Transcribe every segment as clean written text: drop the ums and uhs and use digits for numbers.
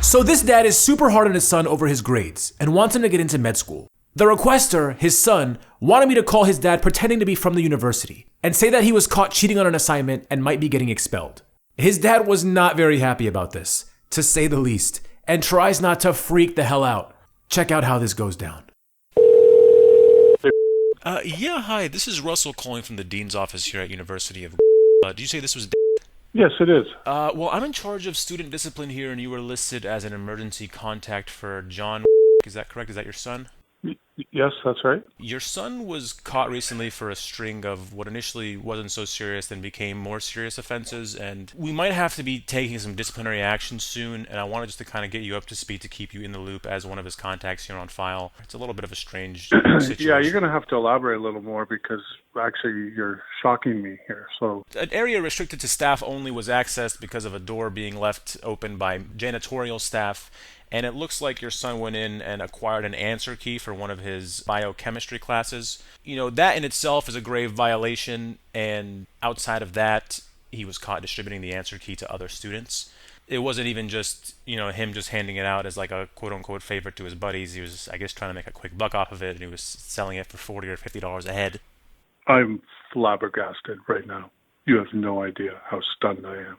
So this dad is super hard on his son over his grades and wants him to get into med school. The requester, his son, wanted me to call his dad pretending to be from the university and say that he was caught cheating on an assignment and might be getting expelled. His dad was not very happy about this, to say the least, and tries not to freak the hell out. Check out how this goes down. Yeah, hi, this is Russell calling from the Dean's office here at University of Did you say this was Yes, it is. Well, I'm in charge of student discipline here, and you were listed as an emergency contact for John. Is that correct? Is that your son? Yes, that's right. Your son was caught recently for a string of what initially wasn't so serious, then became more serious offenses, and we might have to be taking some disciplinary action soon, and I wanted just to kind of get you up to speed to keep you in the loop as one of his contacts here on file. It's a little bit of a strange situation. Yeah, you're going to have to elaborate a little more because actually you're shocking me here. So an area restricted to staff only was accessed because of a door being left open by janitorial staff. And it looks like your son went in and acquired an answer key for one of his biochemistry classes. You know, that in itself is a grave violation, and outside of that, he was caught distributing the answer key to other students. It wasn't even just, him just handing it out as like a quote-unquote favor to his buddies. He was, I guess, trying to make a quick buck off of it, and he was selling it for $40 or $50 a head. I'm flabbergasted right now. You have no idea how stunned I am.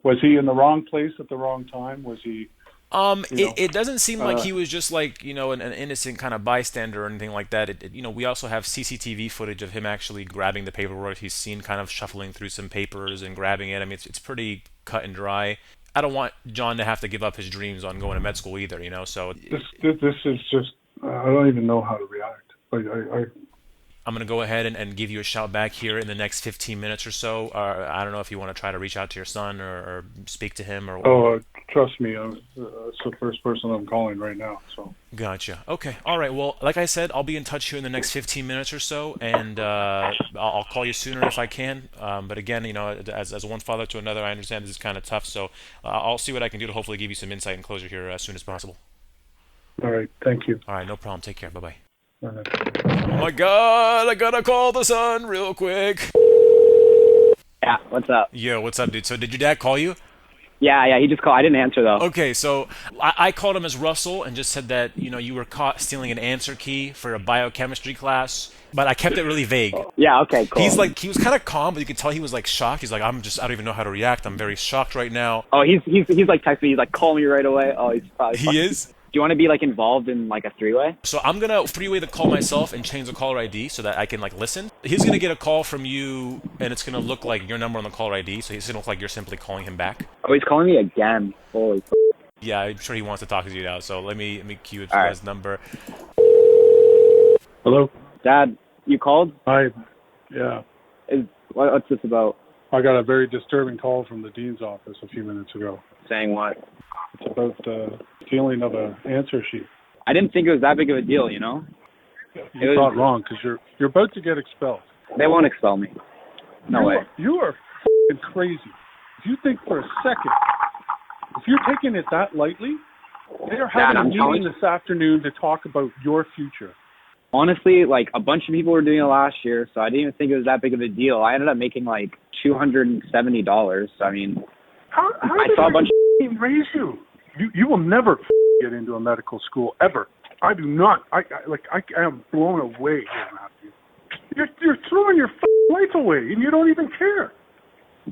Was he in the wrong place at the wrong time? Was he... It doesn't seem like he was just like, an innocent kind of bystander or anything like that. We also have CCTV footage of him actually grabbing the paperwork. He's seen kind of shuffling through some papers and grabbing it. I mean, it's pretty cut and dry. I don't want John to have to give up his dreams on going to med school either, so... This is just, I don't even know how to react. I'm going to go ahead and give you a shout back here in the next 15 minutes or so. I don't know if you want to try to reach out to your son or speak to him or what. Oh, trust me, it's the first person I'm calling right now. So. Gotcha. Okay. All right. Well, like I said, I'll be in touch here in the next 15 minutes or so, and I'll call you sooner if I can. But again, as one father to another, I understand this is kind of tough, so I'll see what I can do to hopefully give you some insight and closure here as soon as possible. All right. Thank you. All right. No problem. Take care. Bye-bye. Right. Oh my God, I gotta call the son real quick. Yeah, what's up? Yo, what's up, dude? So did your dad call you? Yeah, he just called. I didn't answer, though. Okay, so I called him as Russell and just said that, you were caught stealing an answer key for a biochemistry class, but I kept it really vague. Yeah, okay, cool. He was kind of calm, but you could tell he was like shocked. He's like, I don't even know how to react. I'm very shocked right now. Oh, he's like texting me. He's like, call me right away. Oh, he's probably He is? Do you want to be like involved in like a three-way? So I'm gonna three-way the call myself and change the caller ID so that I can like listen. He's gonna get a call from you, and it's gonna look like your number on the caller ID. So he's gonna look like you're simply calling him back. Oh, he's calling me again. Holy. Yeah, I'm sure he wants to talk to you now. So let me cue it for his number. Hello. Dad, you called? Hi. Yeah. What's this about? I got a very disturbing call from the dean's office a few minutes ago. Saying what? It's about stealing of an answer sheet. I didn't think it was that big of a deal, You thought wrong because you're about to get expelled. They won't expel me. No way. You are f***ing crazy. If you think for a second, if you're taking it that lightly, they are having a meeting this afternoon to talk about your future. Honestly, like a bunch of people were doing it last year, so I didn't even think it was that big of a deal. I ended up making like $270. I mean, how I did saw a bunch of raise you? You will never get into a medical school ever. I do not. I am blown away, Matthew. You're throwing your life away, and you don't even care.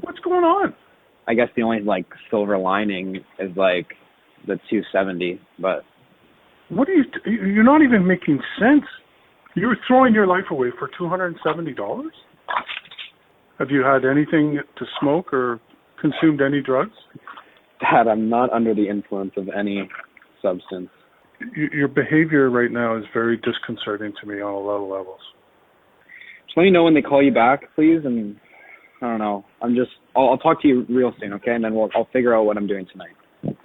What's going on? I guess the only like silver lining is like the 270, but what are you're not even making sense. You're throwing your life away for $270? Have you had anything to smoke or consumed any drugs? Dad, I'm not under the influence of any substance. Your behavior right now is very disconcerting to me on a lot of levels. Just let me know when they call you back, please, and I don't know. I'll talk to you real soon, okay? And then I'll figure out what I'm doing tonight.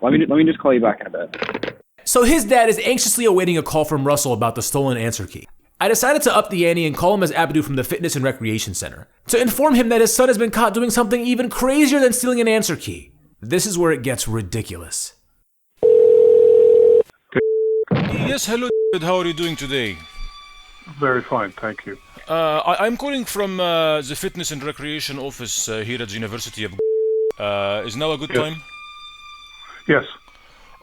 Let me just call you back in a bit. So his dad is anxiously awaiting a call from Russell about the stolen answer key. I decided to up the ante and call him as Abdu from the Fitness and Recreation Center to inform him that his son has been caught doing something even crazier than stealing an answer key. This is where it gets ridiculous. Yes, hello, David. How are you doing today? Very fine, thank you. I'm calling from the Fitness and Recreation office here at the University of... is now a good time? Yes.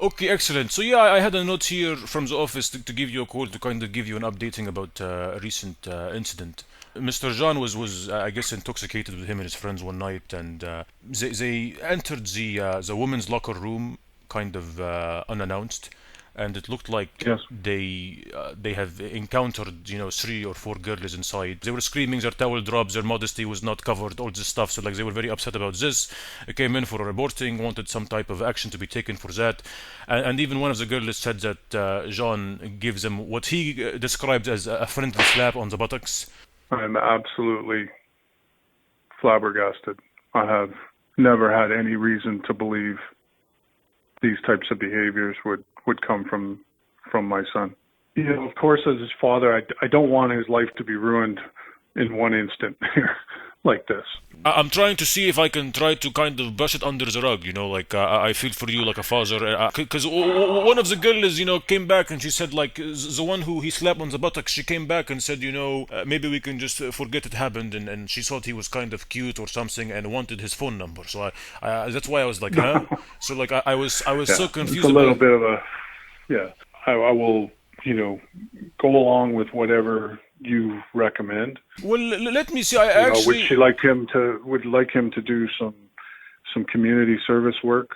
Okay, excellent. So yeah, I had a note here from the office to give you a call to kind of give you an updating about a recent incident. Mr. John was I guess intoxicated with him and his friends one night, and they entered the women's locker room kind of unannounced, and it looked like Yes. they have encountered 3 or 4 girls inside. They were screaming, their towel drops, their modesty was not covered, all this stuff. So like they were very upset about this. They came in for a reporting, wanted some type of action to be taken for that, and even one of the girls said that Jean gives them what he described as a friendly slap on the buttocks. I'm absolutely flabbergasted. I have never had any reason to believe these types of behaviors would come from my son. Of course, as his father, I don't want his life to be ruined in one instant here like this. I'm trying to see if I can try to kind of brush it under the rug, I feel for you like a father. Because one of the girls, came back and she said, like, the one who he slapped on the buttocks, she came back and said, maybe we can just forget it happened. And she thought he was kind of cute or something and wanted his phone number. So I that's why I was like, huh? So, like, I was so confused. It's a little bit of a, I will, go along with whatever you recommend. Well, let me see. I actually would like him to do some community service work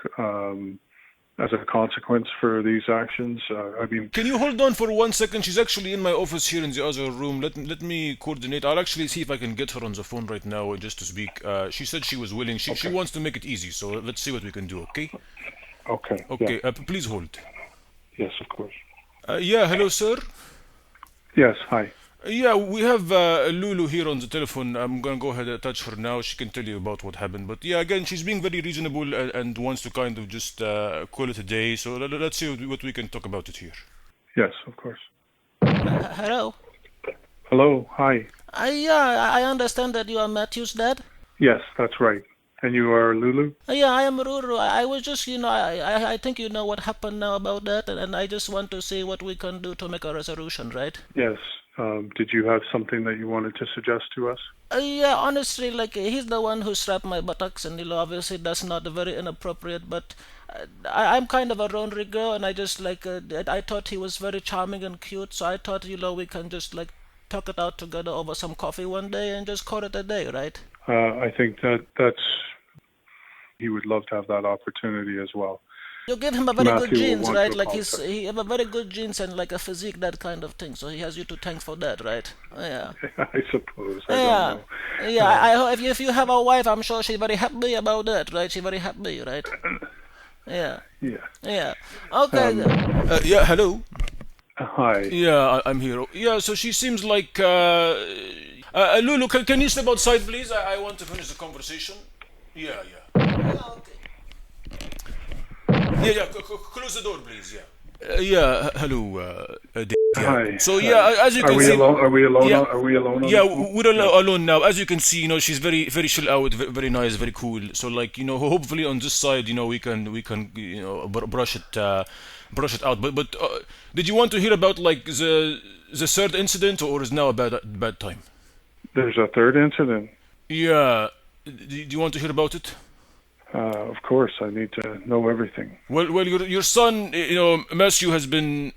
as a consequence for these actions. Can you hold on for 1 second? She's actually in my office here in the other room. Let me coordinate. I'll actually see if I can get her on the phone right now just to speak. She said she was willing. She wants to make it easy. So let's see what we can do. Okay. Okay. Okay. Yeah. Please hold. Yes, of course. Hello, sir. Yes. Hi. Yeah, we have Lulu here on the telephone. I'm gonna go ahead and touch her now. She can tell you about what happened. But yeah, again, she's being very reasonable and wants to kind of just call it a day. So let's see what we can talk about it here. Yes, of course. Hello. Hello. Hi. I understand that you are Matthew's dad. Yes, that's right. And you are Lulu? Yeah, I am Ruru. I was just, I think you know what happened now about that, and I just want to see what we can do to make a resolution, right? Yes. Did you have something that you wanted to suggest to us? Yeah, honestly, like, he's the one who slapped my buttocks, and, obviously that's not very inappropriate, but I'm kind of a ornery girl, and I just, I thought he was very charming and cute, so I thought, we can just, talk it out together over some coffee one day and just call it a day, right? I think that's he would love to have that opportunity as well. You give him a very good Matthew genes, will want right? to Like apologize. he have a very good genes and like a physique, that kind of thing. So he has you to thank for that, right? Yeah. I suppose. I Yeah. don't know. Yeah. I hope if you have a wife, I'm sure she's very happy about that, right? She's very happy, right? Yeah. Yeah. Yeah. Okay. Yeah, hello. Hi. Yeah, I'm here. Yeah, so she seems like Lulu, can you step outside, please? I want to finish the conversation. Yeah. Okay. Yeah. Close the door, please. Yeah. Hello, Dave. Yeah. Hi. So yeah, as you can Are we see, alone? Are we alone? Yeah. Are we alone? yeah, we're alone now. As you can see, she's very, very chill out, very nice, very cool. So like, hopefully on this side, we can, brush it out. But did you want to hear about like the third incident, or is now a bad time? There's a third incident. Yeah. Do you want to hear about it? Of course, I need to know everything. Well, your son, Matthew has been.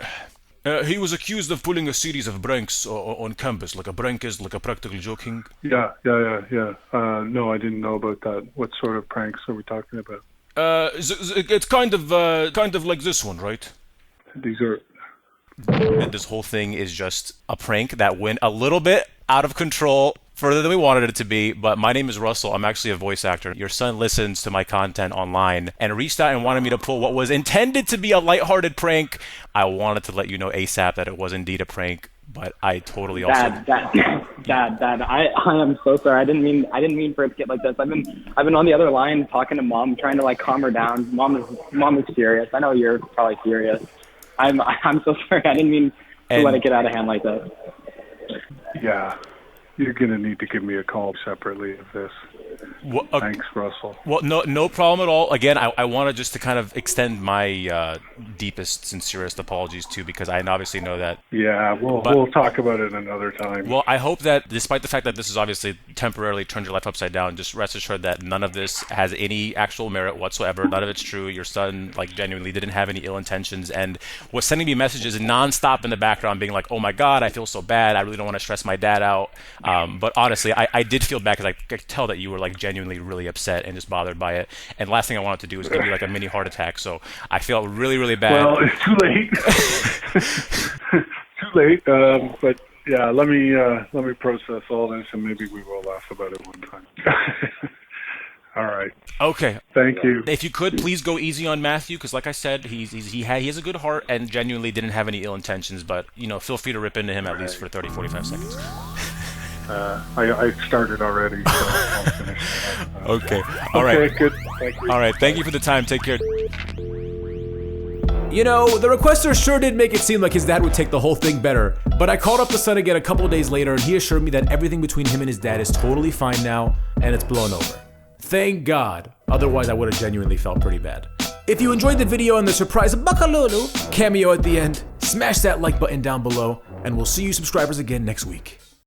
He was accused of pulling a series of pranks on campus. Like a prank is like a practical joking. Yeah. No, I didn't know about that. What sort of pranks are we talking about? It's kind of like this one, right? These are. This whole thing is just a prank that went a little bit out of control, further than we wanted it to be. But my name is Russell. I'm actually a voice actor. Your son listens to my content online and reached out and wanted me to pull what was intended to be a lighthearted prank. I wanted to let you know ASAP that it was indeed a prank, but I totally also. Dad, I am so sorry. I didn't mean for it to get like this. I've been on the other line talking to Mom, trying to like calm her down. Mom is serious. I know you're probably serious. I'm so sorry. I didn't mean to let it get out of hand like that. Yeah. You're going to need to give me a call separately of this. Well, Thanks, Russell. Well, no problem at all. Again, I wanted just to kind of extend my deepest, sincerest apologies too, because I obviously know that. Yeah, we'll talk about it another time. Well, I hope that despite the fact that this is obviously temporarily turned your life upside down, just rest assured that none of this has any actual merit whatsoever. None of it's true. Your son, like, genuinely didn't have any ill intentions and was sending me messages nonstop in the background, being like, "Oh my God, I feel so bad. I really don't want to stress my dad out." But honestly, I did feel bad because I could tell that you were like genuinely really upset and just bothered by it. And last thing I wanted to do is give you like a mini heart attack. So I felt really, really bad. Well, it's too late. Too late. But yeah, let me process all this, and maybe we will laugh about it one time. All right. Okay. Thank you. If you could, please go easy on Matthew, because like I said, he has a good heart and genuinely didn't have any ill intentions. But feel free to rip into him at least for 30, 45 seconds. I started already, so I'll finish. Okay. All right. Okay, good. Thank you. All right. Thank you for the time. Take care. The requester sure did make it seem like his dad would take the whole thing better, but I called up the son again a couple days later and he assured me that everything between him and his dad is totally fine now and it's blown over. Thank God, otherwise I would have genuinely felt pretty bad. If you enjoyed the video and the surprise Bakalulu cameo at the end, smash that like button down below and we'll see you subscribers again next week.